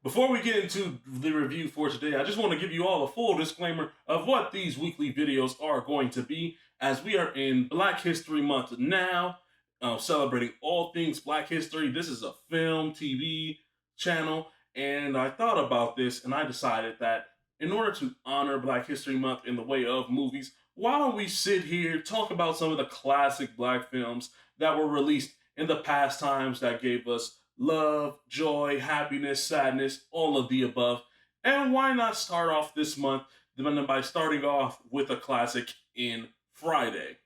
Before we get into the review for today, I just want to give you all a full disclaimer of what these weekly videos are going to be, as we are in Black History Month now, celebrating all things Black history. This is a film, TV channel, and I thought about this and I decided that in order to honor Black History Month in the way of movies, why don't we sit here, talk about some of the classic Black films that were released in the past times that gave us love, joy, happiness, sadness, all of the above. And why not start off this month by starting off with a classic in Friday?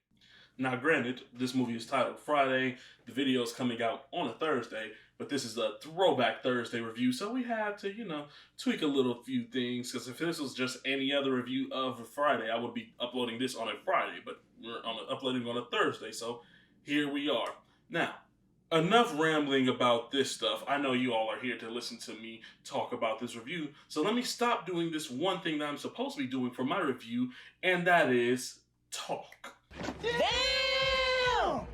Now, granted, this movie is titled Friday. The video is coming out on a Thursday, but this is a Throwback Thursday review, so we had to, tweak a little few things, because if this was just any other review of a Friday, I would be uploading this on a Friday, but uploading on a Thursday, so here we are. Now, enough rambling about this stuff. I know you all are here to listen to me talk about this review, so let me stop doing this one thing that I'm supposed to be doing for my review, and that is talk. Damn!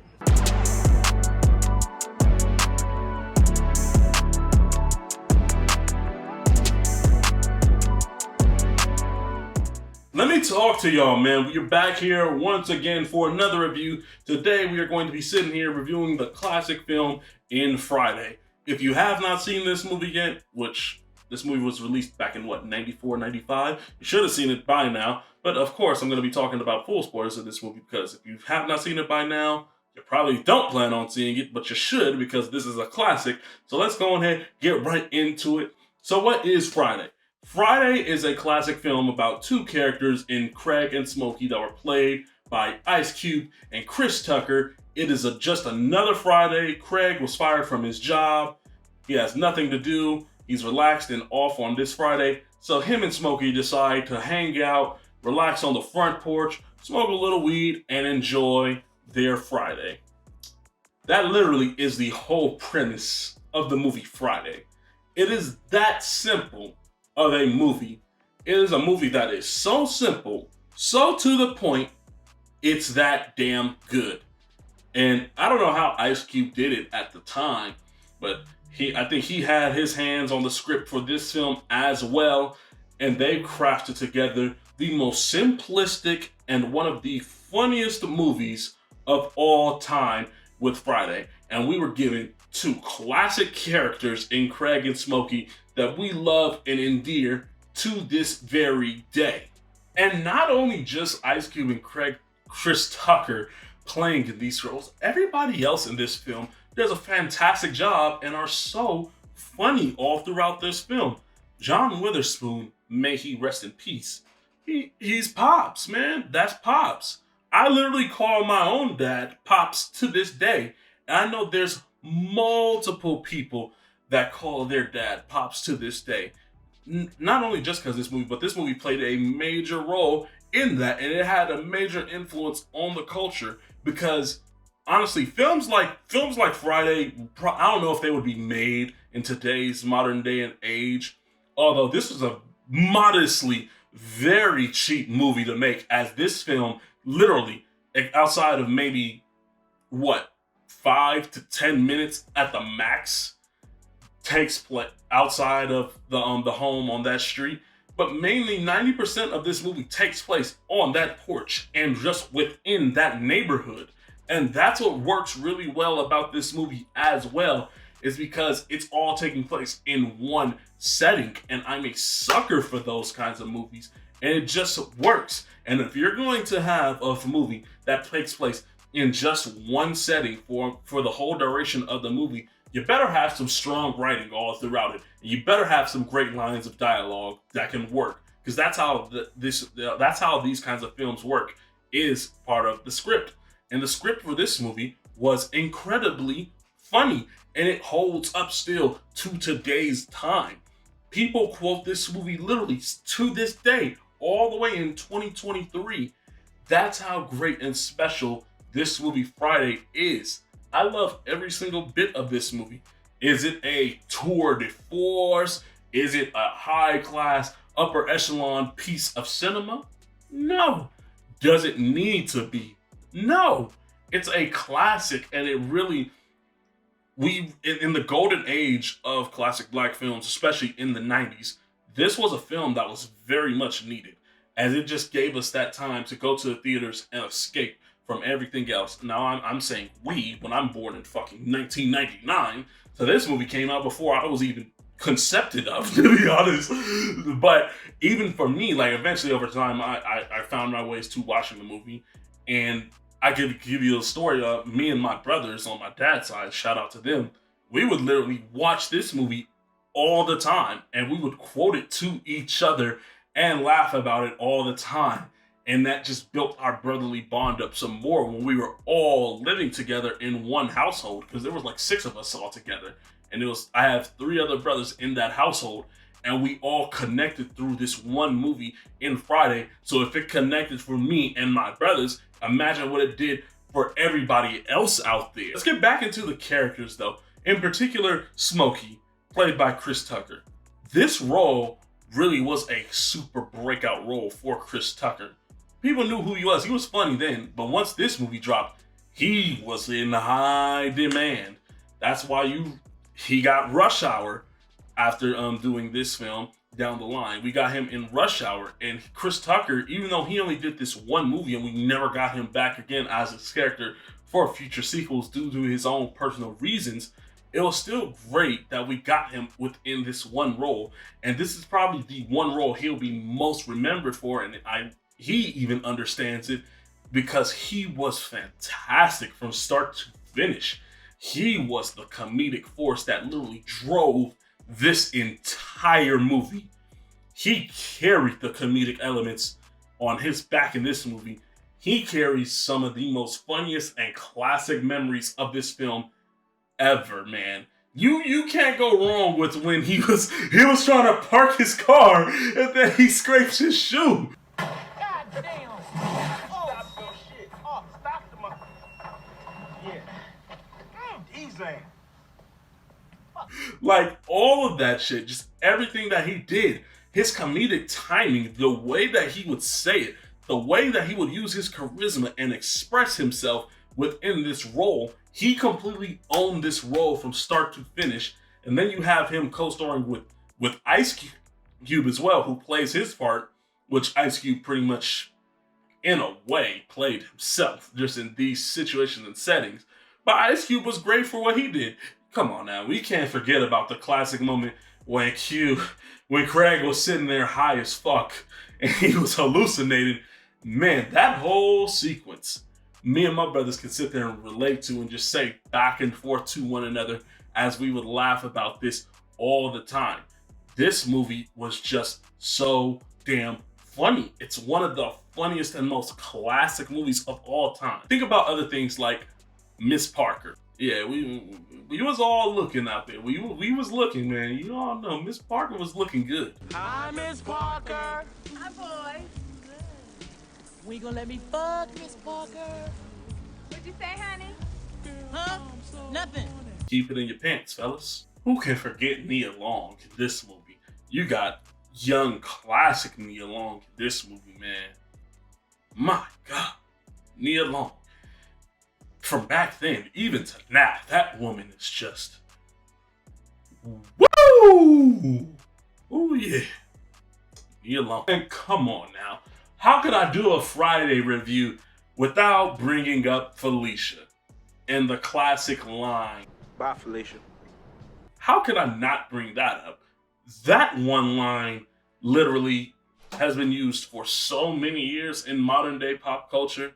Let me talk to y'all, man. We're back here once again for another review. Today we are going to be sitting here reviewing the classic film in Friday. If you have not seen this movie yet, which this movie was released back in 94, 95, you should have seen it by now. But of course, I'm going to be talking about full spoilers of this movie, because if you have not seen it by now, you probably don't plan on seeing it, but you should, because this is a classic. So let's go ahead, get right into it. So what is Friday? Friday is a classic film about two characters in Craig and Smokey that were played by Ice Cube and Chris Tucker. It is just another Friday. Craig was fired from his job. He has nothing to do. He's relaxed and off on this Friday. So him and Smokey decide to hang out, relax on the front porch, smoke a little weed, and enjoy their Friday. That literally is the whole premise of the movie Friday. It is that simple of a movie. It is a movie that is so simple, so to the point, it's that damn good. And I don't know how Ice Cube did it at the time, but I think he had his hands on the script for this film as well, and they crafted together the most simplistic and one of the funniest movies of all time with Friday. And we were given two classic characters in Craig and Smokey that we love and endear to this very day. And not only just Ice Cube and Chris Tucker playing in these roles, everybody else in this film does a fantastic job and are so funny all throughout this film. John Witherspoon, may he rest in peace. He's Pops, man. That's Pops. I literally call my own dad Pops to this day. And I know there's multiple people that call their dad Pops to this day. Not only just because this movie, but this movie played a major role in that, and it had a major influence on the culture, because honestly, films like Friday, I don't know if they would be made in today's modern day and age, although this was a modestly very cheap movie to make, as this film literally, outside of maybe 5 to 10 minutes at the max, takes place outside of the home on that street. But mainly 90% of this movie takes place on that porch and just within that neighborhood. And that's what works really well about this movie as well, is because it's all taking place in one setting. And I'm a sucker for those kinds of movies. And it just works. And if you're going to have a movie that takes place in just one setting for the whole duration of the movie, you better have some strong writing all throughout it. And you better have some great lines of dialogue that can work. Because that's how these kinds of films work, is part of the script. And the script for this movie was incredibly funny, and it holds up still to today's time. People quote this movie literally to this day, all the way in 2023. That's how great and special this movie Friday is. I love every single bit of this movie. Is it a tour de force? Is it a high-class, upper echelon piece of cinema? No. Does it need to be? No. It's a classic, and it really in the golden age of classic black films, especially in the 90s, this was a film that was very much needed, as it just gave us that time to go to the theaters and escape from everything else. Now I'm saying we, when I'm born in fucking 1999, so this movie came out before I was even concepted of, to be honest. But even for me, like eventually over time, I found my ways to watching the movie, and I could give you a story of me and my brothers on my dad's side, shout out to them. We would literally watch this movie all the time, and we would quote it to each other and laugh about it all the time. And that just built our brotherly bond up some more when we were all living together in one household, because there was like 6 of us all together. And I have 3 other brothers in that household, and we all connected through this one movie in Friday. So if it connected for me and my brothers, imagine what it did for everybody else out there. Let's get back into the characters though. In particular, Smokey, played by Chris Tucker. This role really was a super breakout role for Chris Tucker. People knew who he was. He was funny then, but once this movie dropped, he was in high demand. That's why he got Rush Hour after doing this film down the line. We got him in Rush Hour, and Chris Tucker, even though he only did this one movie and we never got him back again as his character for future sequels due to his own personal reasons, it was still great that we got him within this one role. And this is probably the one role he'll be most remembered for, and he even understands it because he was fantastic from start to finish. He was the comedic force that literally drove this entire movie. He carried the comedic elements on his back in this movie. He carries some of the most funniest and classic memories of this film ever, man. You can't go wrong with when he was trying to park his car and then he scrapes his shoe. God damn. Oh, stop your shit. Oh, stop the mother. Yeah. Easy. Like all of that shit, just everything that he did, his comedic timing, the way that he would say it, the way that he would use his charisma and express himself within this role, he completely owned this role from start to finish. And then you have him co-starring with Ice Cube as well, who plays his part, which Ice Cube pretty much, in a way, played himself, just in these situations and settings. But Ice Cube was great for what he did. Come on now, we can't forget about the classic moment when Craig was sitting there high as fuck and he was hallucinating. Man, that whole sequence, me and my brothers could sit there and relate to and just say back and forth to one another as we would laugh about this all the time. This movie was just so damn funny. It's one of the funniest and most classic movies of all time. Think about other things like Miss Parker. Yeah, we was all looking out there. We was looking, man. You all know Miss Parker was looking good. Hi, Miss Parker. Hi, boy. We gonna let me fuck Miss Parker? What'd you say, honey? Huh? Nothing. Keep it in your pants, fellas. Who can forget Nia Long in this movie? You got young classic Nia Long in this movie, man. My God, Nia Long. From back then, even to now, that woman is just woo! Oh yeah, Nia Long. And come on now, how could I do a Friday review without bringing up Felicia and the classic line? Bye, Felicia. How could I not bring that up? That one line literally has been used for so many years in modern day pop culture.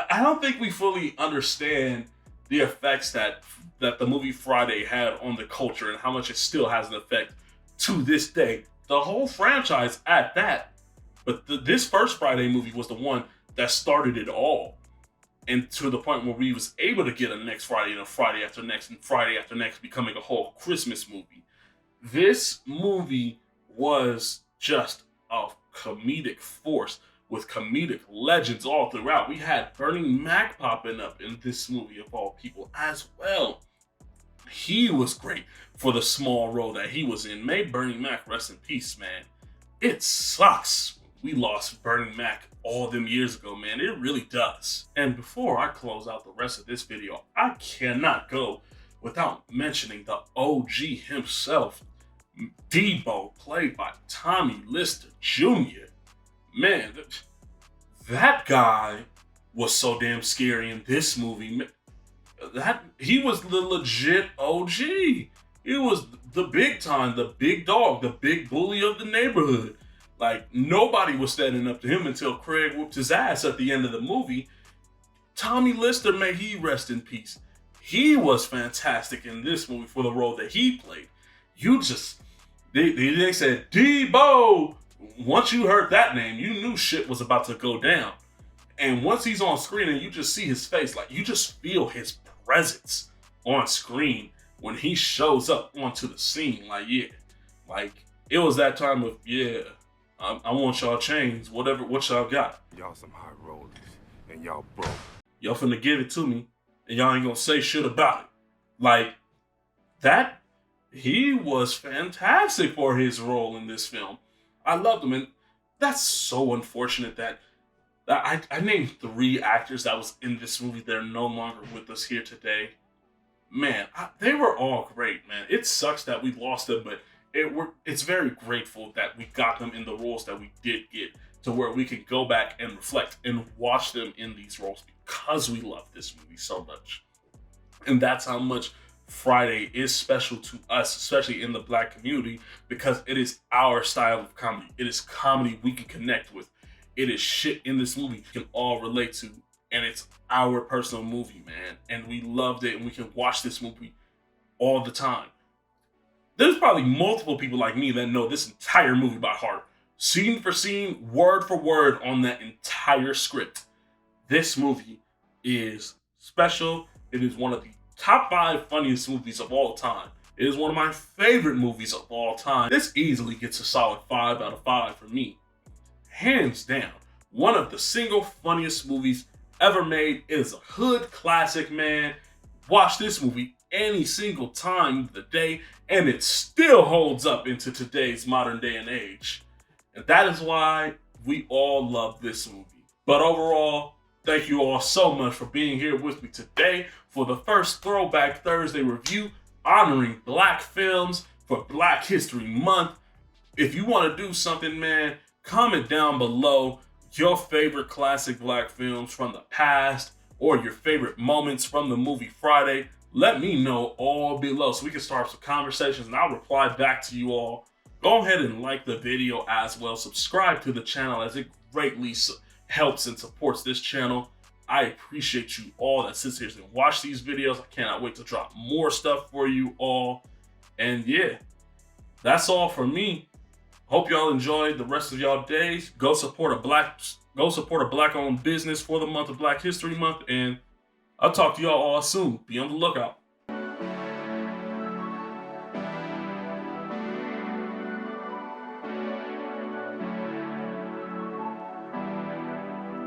I don't think we fully understand the effects that the movie Friday had on the culture and how much it still has an effect to this day. The whole franchise at that. But this first Friday movie was the one that started it all. And to the point where we was able to get a next Friday and a Friday after next and Friday after next, becoming a whole Christmas movie. This movie was just a comedic force with comedic legends all throughout. We had Bernie Mac popping up in this movie of all people as well. He was great for the small role that he was in. May Bernie Mac rest in peace, man. It sucks we lost Bernie Mac all them years ago, man. It really does. And before I close out the rest of this video, I cannot go without mentioning the OG himself, Debo, played by Tommy Lister Jr. Man, that guy was so damn scary in this movie. He was the legit OG. He was the big time, the big dog, the big bully of the neighborhood. Like, nobody was standing up to him until Craig whooped his ass at the end of the movie. Tommy Lister, may he rest in peace. He was fantastic in this movie for the role that he played. They said, Debo! Once you heard that name, you knew shit was about to go down. And once he's on screen and you just see his face, like, you just feel his presence on screen when he shows up onto the scene. Like, yeah, like, it was that time of, yeah, I want y'all chains, what y'all got. Y'all some high rollers, and y'all broke. Y'all finna give it to me, and y'all ain't gonna say shit about it. Like, that, he was fantastic for his role in this film. I loved him, and that's so unfortunate that I named 3 actors that was in this movie that are no longer with us here today. Man, they were all great, man. It sucks that we lost them, but it's very grateful that we got them in the roles that we did get, to where we can go back and reflect and watch them in these roles because we love this movie so much. And that's how much Friday is special to us, especially in the Black community, because it is our style of comedy. It is comedy we can connect with. It is shit in this movie we can all relate to, and it's our personal movie, man. And we loved it, and we can watch this movie all the time. There's probably multiple people like me that know this entire movie by heart. Scene for scene, word for word on that entire script. This movie is special. It is one of the top 5 funniest movies of all time. It is one of my favorite movies of all time. This easily gets a solid 5 out of 5 for me. Hands down, one of the single funniest movies ever made. It is a hood classic, man. Watch this movie any single time of the day, and it still holds up into today's modern day and age. And that is why we all love this movie. But overall, thank you all so much for being here with me today for the first Throwback Thursday review honoring Black films for Black History Month. If you want to do something, man, comment down below your favorite classic Black films from the past or your favorite moments from the movie Friday. Let me know all below so we can start some conversations, and I'll reply back to you all. Go ahead and like the video as well. Subscribe to the channel, as it greatly helps and supports this channel. I appreciate you all that sits here and watch these videos. I cannot wait to drop more stuff for you all. And yeah, that's all for me. Hope y'all enjoyed the rest of y'all days. Go support a Black-owned business for the month of Black History Month, and I'll talk to y'all all soon. Be on the lookout.